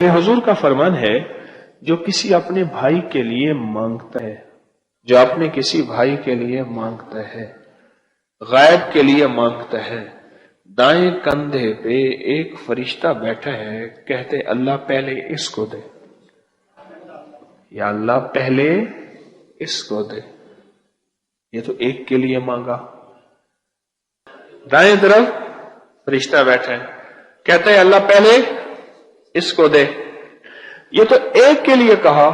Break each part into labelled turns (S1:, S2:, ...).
S1: हुजूर का फरमान है, जो किसी अपने भाई के लिए मांगता है, जो अपने किसी भाई के लिए मांगता है, गायब के लिए मांगता है, दाएं कंधे पे एक फरिश्ता बैठा है, कहते अल्लाह पहले इसको दे, या अल्लाह पहले इसको दे। ये तो एक के लिए मांगा। दाएं तरफ फरिश्ता बैठा है, कहता है अल्लाह पहले इसको दे। ये तो एक के लिए कहा,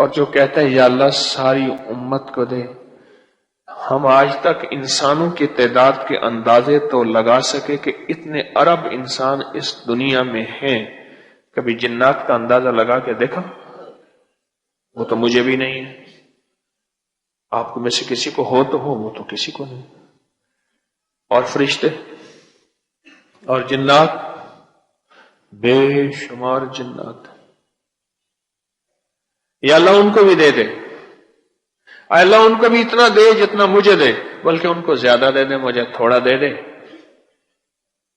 S1: और जो कहता है या अल्लाह सारी उम्मत को दे। हम आज तक इंसानों की तादाद के अंदाजे तो लगा सके कि इतने अरब इंसान इस दुनिया में हैं, कभी जिन्नात का अंदाजा लगा के देखा? वो तो मुझे भी नहीं है, आपको में से किसी को हो तो हो, वो तो किसी को नहीं। और फरिश्ते और जिन्नात, बेशुमार जिन्नात। या अल्लाह उनको भी दे दे, अल्लाह उनको भी इतना दे जितना मुझे दे, बल्कि उनको ज्यादा दे दे, मुझे थोड़ा दे दे।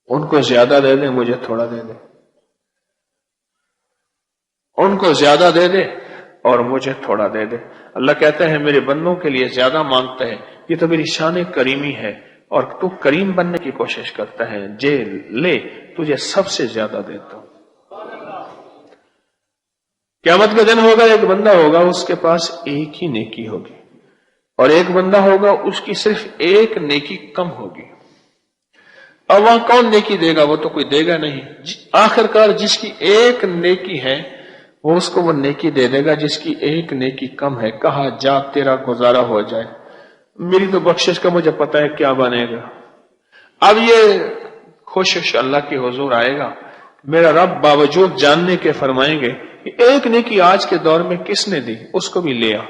S1: उनको ज्यादा दे दे, मुझे थोड़ा दे दे। उनको ज्यादा दे दे और मुझे थोड़ा दे दे। अल्लाह कहता है मेरे बंदों के लिए ज्यादा मांगता है, ये तो मेरी शान करीमी है, और तू करीम बनने की कोशिश करता है, जे ले तुझे सबसे ज्यादा देता हूं। क़यामत का दिन होगा, एक बंदा होगा उसके पास एक ही नेकी होगी, और एक बंदा होगा उसकी सिर्फ एक नेकी कम होगी। अब वहां कौन नेकी देगा? वो तो कोई देगा नहीं। आखिरकार जिसकी एक नेकी है वो उसको वो नेकी दे देगा जिसकी एक नेकी कम है। कहा जा तेरा गुजारा हो जाए, मेरी तो बख्शिश का मुझे पता है क्या बनेगा। अब ये कोशिश अल्लाह के हुजूर आएगा, मेरा रब बावजूद जानने के फरमाएंगे एक नेकी आज के दौर में किसने दी, उसको भी ले आ।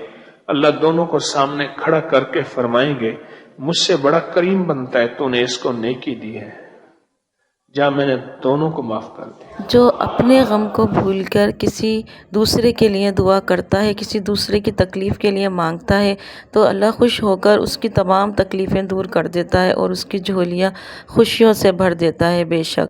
S1: अल्लाह दोनों को सामने खड़ा करके फरमाएंगे मुझसे बड़ा करीम बनता है, तूने इसको नेकी दी है, जा मैंने दोनों को माफ कर दिया।
S2: जो अपने गम को भूलकर किसी दूसरे के लिए दुआ करता है, किसी दूसरे की तकलीफ़ के लिए मांगता है, तो अल्लाह खुश होकर उसकी तमाम तकलीफ़ें दूर कर देता है और उसकी झोलियाँ खुशियों से भर देता है। बेशक